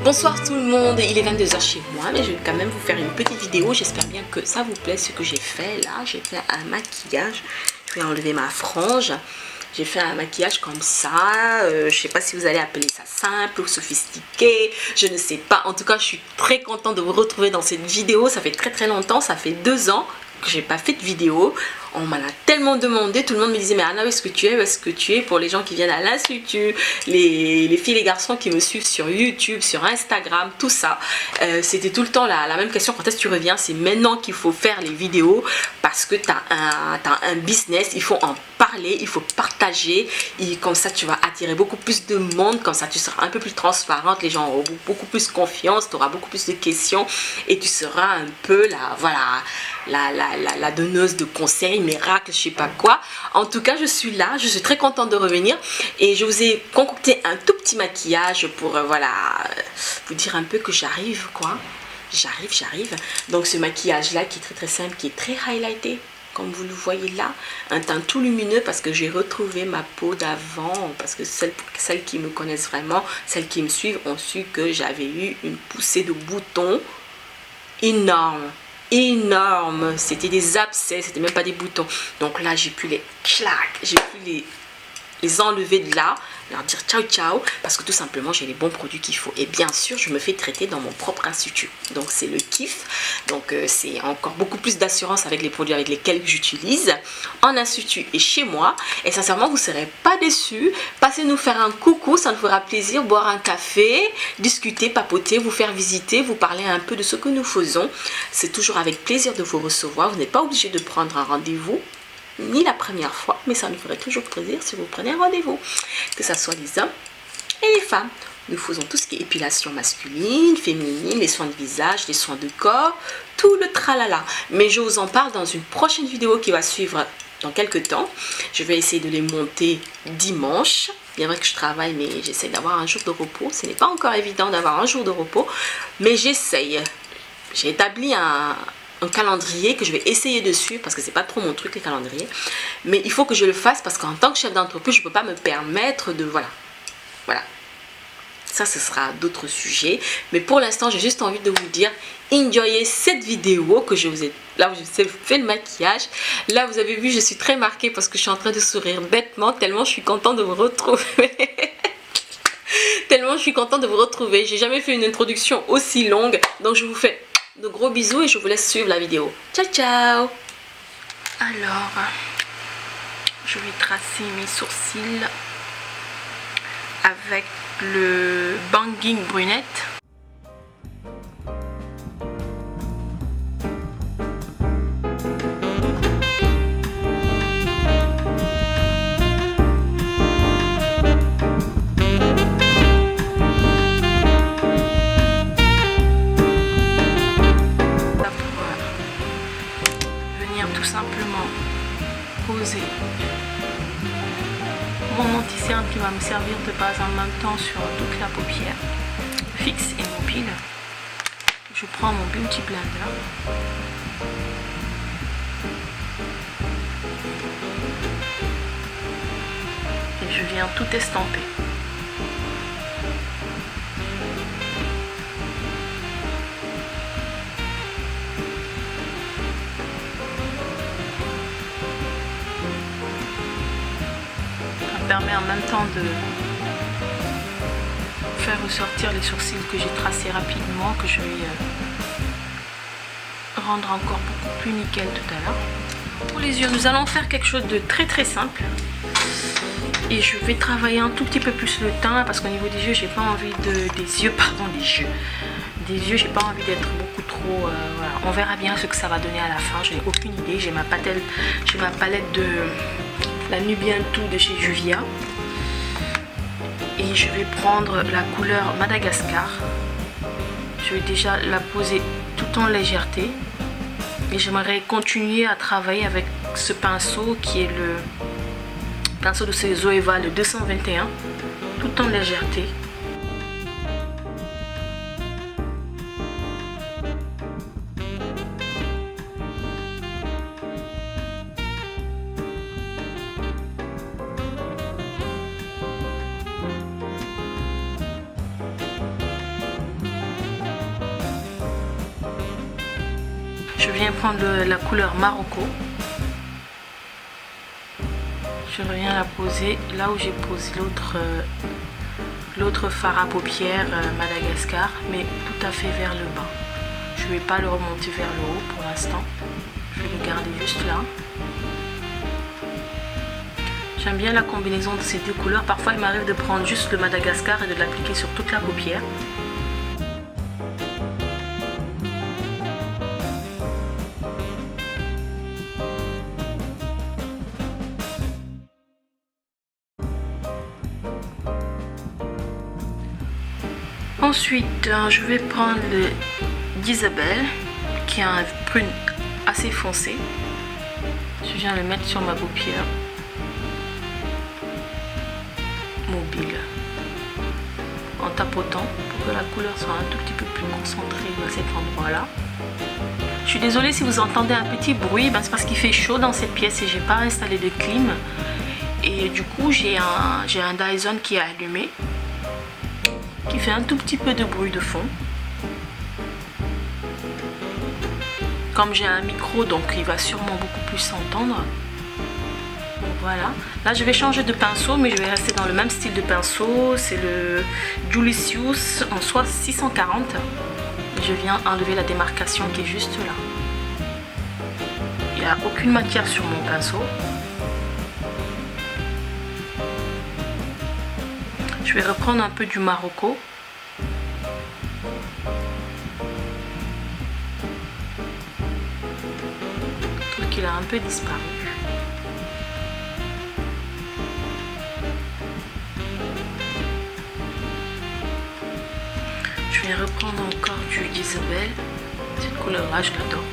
Bonsoir tout le monde, il est 22h chez moi, mais je vais quand même vous faire une petite vidéo. J'espère bien que ça vous plaît ce que j'ai fait là. J'ai fait un maquillage, je vais enlever ma frange. J'ai fait un maquillage comme ça, je sais pas si vous allez appeler ça simple ou sophistiqué, je ne sais pas. En tout cas, je suis très contente de vous retrouver dans cette vidéo. Ça fait très longtemps, ça fait 2 ans que j'ai pas fait de vidéo. On m'en a tellement demandé, tout le monde me disait mais Anna, où est-ce que tu es, où est-ce que tu es, pour les gens qui viennent à l'Institut, les filles, les garçons qui me suivent sur YouTube, sur Instagram, tout ça. C'était tout le temps la même question, quand est-ce que tu reviens? C'est maintenant qu'il faut faire les vidéos parce que tu as un business, il faut en parler, il faut partager, et comme ça tu vas attirer beaucoup plus de monde, comme ça tu seras un peu plus transparente, les gens auront beaucoup plus confiance, tu auras beaucoup plus de questions et tu seras un peu la donneuse de conseils, miracles, je sais pas quoi. En tout cas, je suis là, je suis très contente de revenir et je vous ai concocté un tout petit maquillage pour vous dire un peu que j'arrive quoi. J'arrive. Donc ce maquillage là qui est très simple, qui est très highlighté. Comme vous le voyez là, un teint tout lumineux parce que j'ai retrouvé ma peau d'avant. Parce que celles qui me connaissent vraiment, celles qui me suivent ont su que j'avais eu une poussée de boutons énorme. C'était des abcès, c'était même pas des boutons. Donc là, j'ai pu les enlever de là, leur dire ciao parce que tout simplement j'ai les bons produits qu'il faut, et bien sûr je me fais traiter dans mon propre institut, donc c'est le kiff. Donc c'est encore beaucoup plus d'assurance avec les produits avec lesquels j'utilise en institut et chez moi, et sincèrement vous ne serez pas déçus. Passez nous faire un coucou, ça nous fera plaisir, boire un café, discuter, papoter, vous faire visiter, vous parler un peu de ce que nous faisons. C'est toujours avec plaisir de vous recevoir, vous n'êtes pas obligé de prendre un rendez-vous ni la première fois, mais ça nous ferait toujours plaisir si vous prenez un rendez-vous, que ce soit les hommes et les femmes. Nous faisons tout ce qui est épilation masculine, féminine, les soins de visage, les soins de corps, tout le tralala. Mais je vous en parle dans une prochaine vidéo qui va suivre dans quelques temps. Je vais essayer de les monter dimanche. Bien vrai que je travaille, mais j'essaie d'avoir un jour de repos. Ce n'est pas encore évident d'avoir un jour de repos, mais j'essaye. J'ai établi un calendrier que je vais essayer de suivre parce que c'est pas trop mon truc les calendriers, mais il faut que je le fasse parce qu'en tant que chef d'entreprise je peux pas me permettre de voilà ça ce sera d'autres sujets, mais pour l'instant j'ai juste envie de vous dire enjoyez cette vidéo que je vous ai là où je vous ai fait le maquillage. Là vous avez vu, je suis très marquée parce que je suis en train de sourire bêtement tellement je suis contente de vous retrouver. Tellement je suis contente de vous retrouver. J'ai jamais fait une introduction aussi longue, donc je vous fais de gros bisous et je vous laisse suivre la vidéo. Ciao. Alors, je vais tracer mes sourcils avec le Banging Brunette. Tout simplement poser mon anti-cerne qui va me servir de base en même temps sur toute la paupière fixe et mobile. Je prends mon Beauty Blender et je viens tout estamper. Permet en même temps de faire ressortir les sourcils que j'ai tracés rapidement, que je vais rendre encore beaucoup plus nickel tout à l'heure. Pour les yeux, nous allons faire quelque chose de très simple et je vais travailler un tout petit peu plus le teint parce qu'au niveau des yeux j'ai pas envie j'ai pas envie d'être beaucoup trop voilà. On verra bien ce que ça va donner à la fin, je n'ai aucune idée. J'ai ma palette de la Nubian Tout de chez Juvia et je vais prendre la couleur Madagascar. Je vais déjà la poser tout en légèreté et j'aimerais continuer à travailler avec ce pinceau qui est le pinceau de chez Zoeva, le 221, tout en légèreté. Je viens prendre la couleur Marocco. Je viens la poser là où j'ai posé l'autre fard à paupières Madagascar, mais tout à fait vers le bas. Je ne vais pas le remonter vers le haut pour l'instant. Je vais le garder juste là. J'aime bien la combinaison de ces deux couleurs. Parfois il m'arrive de prendre juste le Madagascar et de l'appliquer sur toute la paupière. Ensuite, je vais prendre le d'Isabelle qui a un prune assez foncé. Je viens le mettre sur ma paupière mobile en tapotant pour que la couleur soit un tout petit peu plus concentrée à cet endroit là. Je suis désolée si vous entendez un petit bruit, c'est parce qu'il fait chaud dans cette pièce et j'ai pas installé de clim, et du coup j'ai un Dyson qui est allumé qui fait un tout petit peu de bruit de fond. Comme j'ai un micro, donc il va sûrement beaucoup plus s'entendre. Donc voilà. Là je vais changer de pinceau, mais je vais rester dans le même style de pinceau. C'est le Julicius en 640. Je viens enlever la démarcation qui est juste là. Il n'y a aucune matière sur mon pinceau. Je vais reprendre un peu du Marocco. Je trouve qu'il a un peu disparu. Je vais reprendre encore du Isabelle. Cette couleur-là, je l'adore.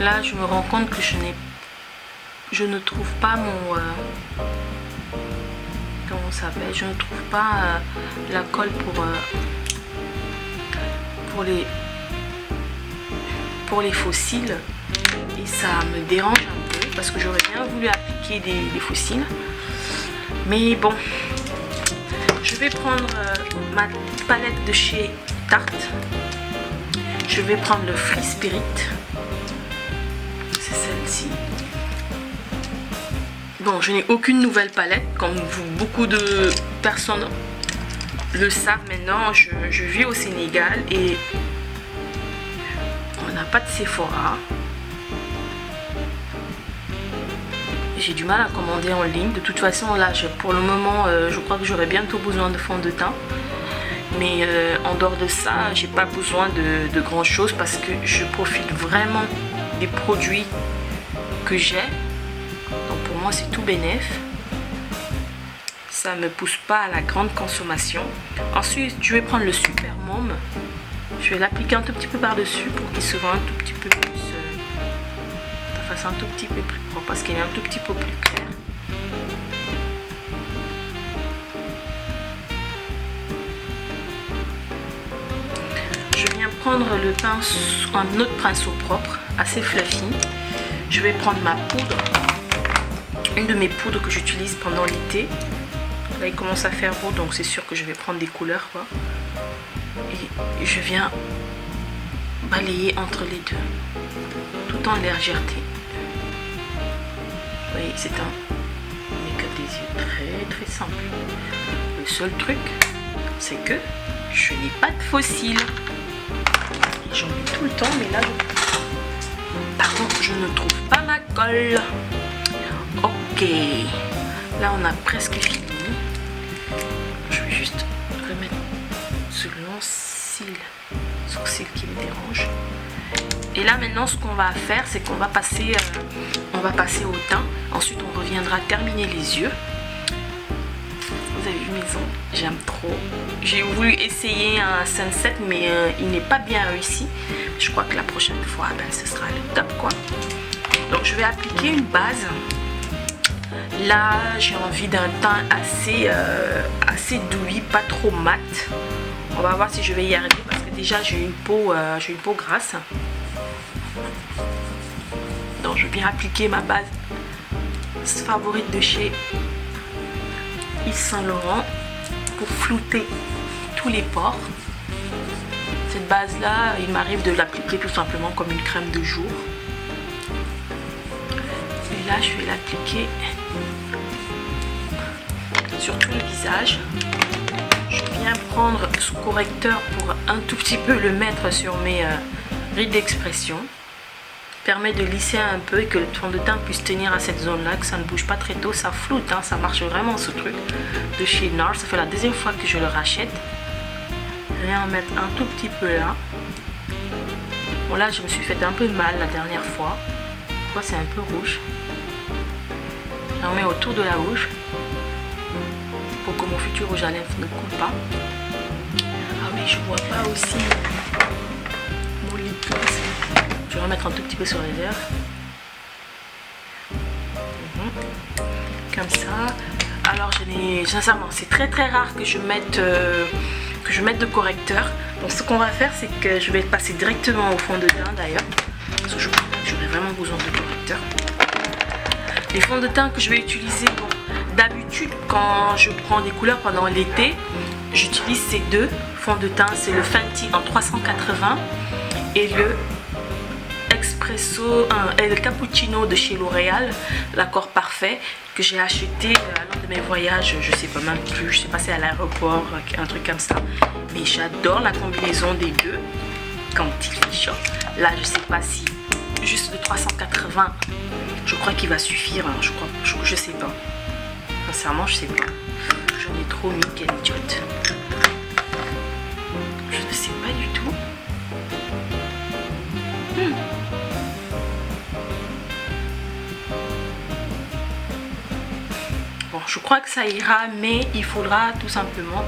Là, je me rends compte que je ne trouve pas mon... comment ça s'appelle? Je ne trouve pas la colle pour les fossiles. Et ça me dérange un peu parce que j'aurais bien voulu appliquer des fossiles. Mais bon, je vais prendre ma palette de chez Tarte. Je vais prendre le Free Spirit. C'est celle-ci. Bon, je n'ai aucune nouvelle palette, comme beaucoup de personnes le savent maintenant. Je vis au Sénégal et on n'a pas de Sephora. J'ai du mal à commander en ligne. De toute façon, là, pour le moment, je crois que j'aurai bientôt besoin de fond de teint. Mais en dehors de ça, j'ai pas besoin de grand chose parce que je profite vraiment des produits que j'ai. Donc pour moi, c'est tout bénef. Ça me pousse pas à la grande consommation. Ensuite, je vais prendre le Super Mom. Je vais l'appliquer un tout petit peu par-dessus pour qu'il se voit un tout petit peu plus... fasse un tout petit peu plus propre parce qu'il est un tout petit peu plus clair. Je viens prendre le pinceau, un autre pinceau propre, assez fluffy. Je vais prendre ma poudre, une de mes poudres que j'utilise pendant l'été. Là il commence à faire beau, donc c'est sûr que je vais prendre des couleurs quoi. Et je viens balayer entre les deux, tout en légèreté. Vous voyez, c'est un make-up des yeux très très simple. Le seul truc, c'est que je n'ai pas de fossiles. J'en mets tout le temps, mais là, pardon, je ne trouve pas ma colle. Ok, là on a presque fini. Je vais juste remettre ce long sourcil qui me dérange. Et là maintenant, ce qu'on va faire, c'est qu'on va passer, au teint. Ensuite, on reviendra terminer les yeux. Vous avez vu mes ongles, j'aime trop. J'ai voulu essayer un sunset, mais il n'est pas bien réussi. Je crois que la prochaine fois, ce sera le top quoi. Donc je vais appliquer une base. Là, j'ai envie d'un teint assez douilly, pas trop mat. On va voir si je vais y arriver parce que déjà j'ai une peau grasse. Donc je vais bien appliquer ma base favorite de chez Yves Saint Laurent pour flouter tous les pores. Cette base là, il m'arrive de l'appliquer tout simplement comme une crème de jour. Et là je vais l'appliquer sur tout le visage. Je viens prendre ce correcteur pour un tout petit peu le mettre sur mes rides d'expression. Permet de lisser un peu et que le fond de teint puisse tenir à cette zone là, que ça ne bouge pas très tôt. Ça floute, hein, ça marche vraiment ce truc de chez NARS. Ça fait la deuxième fois que je le rachète. Je viens en mettre un tout petit peu là. Bon là je me suis fait un peu mal la dernière fois. Pourquoi c'est un peu rouge. J'en mets autour de la bouche pour que mon futur rouge à lèvres ne coule pas. Ah oui, je vois pas aussi mon liquide. Je vais remettre un tout petit peu sur les lèvres. Comme ça. Alors sincèrement, c'est très rare que je mette de correcteur. Donc ce qu'on va faire, c'est que je vais passer directement au fond de teint d'ailleurs. Parce que je crois que j'aurai vraiment besoin de correcteur. Les fonds de teint que je vais utiliser, bon, d'habitude quand je prends des couleurs pendant l'été, j'utilise ces deux fonds de teint. C'est le Fenty en 380 et le Espresso et le Cappuccino de chez L'Oréal, l'accord parfait, que j'ai acheté lors de mes voyages, je sais pas même plus, je sais pas si c'est à l'aéroport, un truc comme ça. Mais j'adore la combinaison des deux quand il fait chaud. Là je sais pas si juste le 380, je crois qu'il va suffire, hein, je sais pas. Sincèrement je sais pas. J'en ai trop mis, quelle idiote. Je ne sais pas du tout. Bon, je crois que ça ira, mais il faudra tout simplement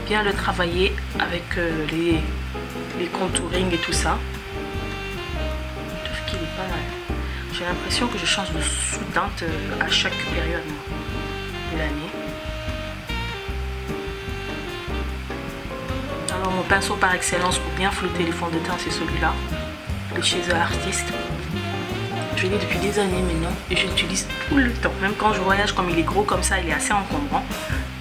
bien le travailler avec les contouring et tout ça. Je trouve qu'il est pas mal. J'ai l'impression que je change de sous-teinte à chaque période de l'année. Alors mon pinceau par excellence pour bien flouter les fonds de teint, c'est celui-là, de chez The Artist. Je l'ai depuis des années maintenant et je l'utilise tout le temps. Même quand je voyage, comme il est gros comme ça, il est assez encombrant.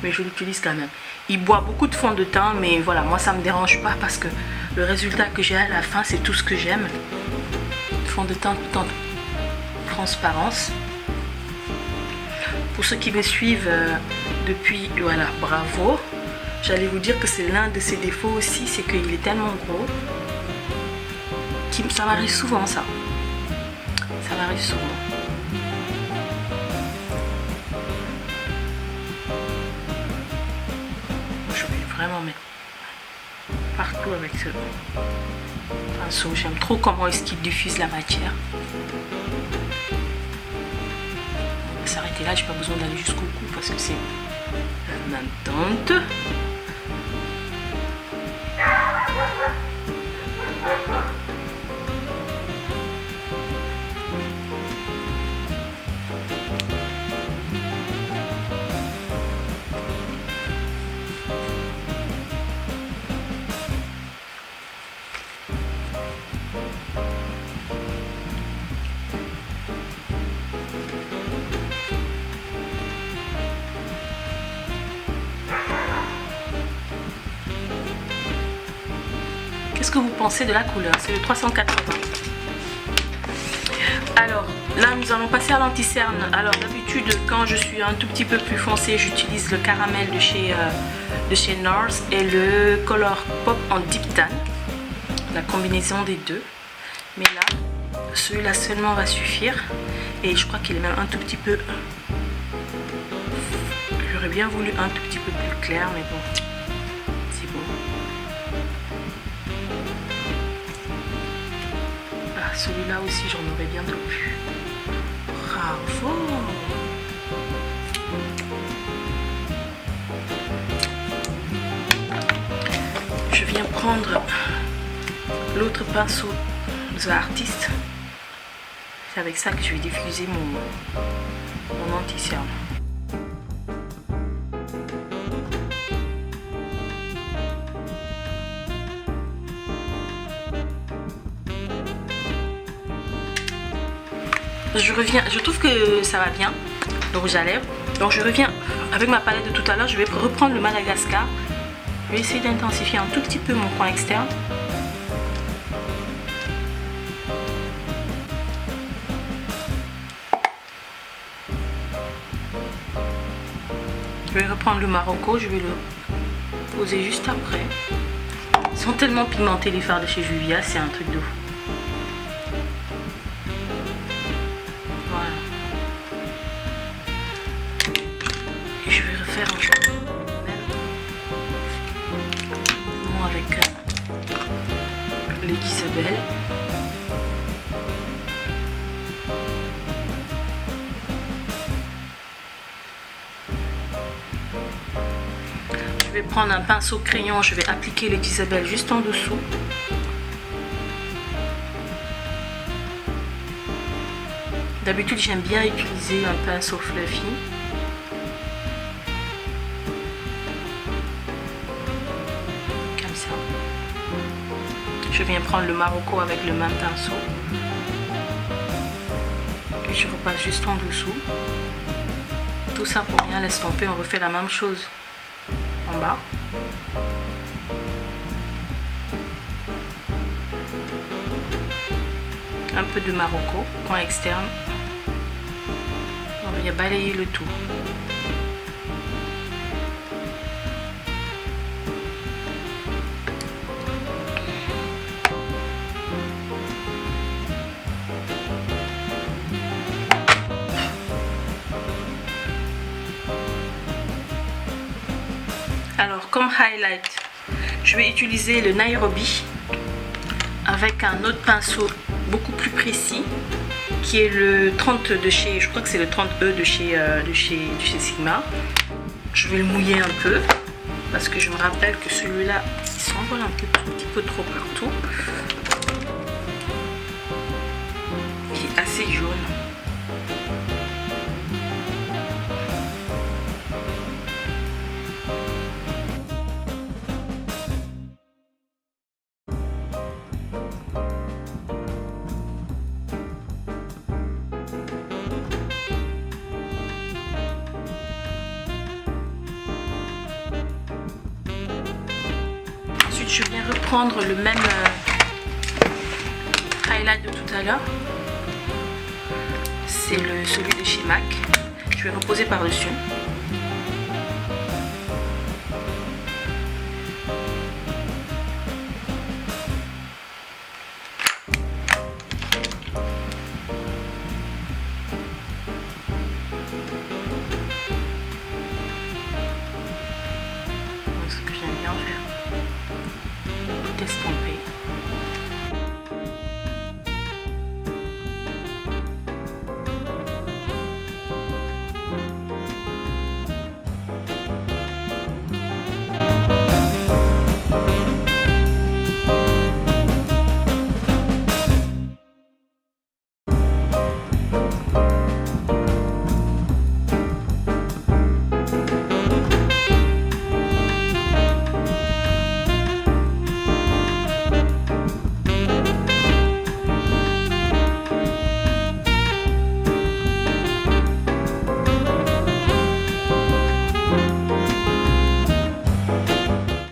Mais je l'utilise quand même. Il boit beaucoup de fond de teint, mais voilà, moi ça me dérange pas parce que le résultat que j'ai à la fin, c'est tout ce que j'aime. Fond de teint tout en transparence. Pour ceux qui me suivent depuis, voilà, bravo. J'allais vous dire que c'est l'un de ses défauts aussi, c'est qu'il est tellement gros. Ça m'arrive souvent ça. Ça m'arrive souvent. Je vais vraiment mettre partout avec ce pinceau. J'aime trop comment est-ce qu'il diffuse la matière. On va s'arrêter là, j'ai pas besoin d'aller jusqu'au cou parce que c'est la même teinte. Qu'est-ce que vous pensez de la couleur? C'est le 380. Alors là nous allons passer à l'anti-cerne. Alors d'habitude quand je suis un tout petit peu plus foncé, j'utilise le caramel de chez NARS et le Color Pop en Deep Tan, la combinaison des deux. Mais là celui-là seulement va suffire et je crois qu'il est même un tout petit peu, j'aurais bien voulu un tout petit peu plus clair, mais bon, c'est bon. Ah, celui-là aussi j'en aurais bien trop plus. Bravo. Je viens prendre l'autre pinceau The Artist. C'est avec ça que je vais diffuser mon anti-cerne. Je reviens, je trouve que ça va bien, le rouge à lèvres. Donc je reviens avec ma palette de tout à l'heure, je vais reprendre le Madagascar. Je vais essayer d'intensifier un tout petit peu mon coin externe. Je vais reprendre le Marocco, je vais le poser juste après. Ils sont tellement pigmentés les fards de chez Juvia, c'est un truc de fou. Voilà. Et je vais refaire un peu avec les Isabelle. Je vais prendre un pinceau crayon, je vais appliquer les Isabelle juste en dessous. D'habitude, j'aime bien utiliser un pinceau fluffy. Comme ça. Je viens prendre le Marocco avec le même pinceau. Et je repasse juste en dessous. Tout ça pour bien l'estomper, on refait la même chose en bas. Un peu de Marocco, coin externe. On va balayer le tout. Alors, comme highlight, je vais utiliser le Nairobi avec un autre pinceau beaucoup plus précis qui est le 30 de chez, je crois que c'est le 30E de chez Sigma. Je vais le mouiller un peu parce que je me rappelle que celui-là il s'envole un petit peu trop partout. Il est assez jaune. Je viens reprendre le même highlight de tout à l'heure. C'est celui de chez MAC. Je vais reposer par-dessus. Ce que j'aime bien faire. Estomper.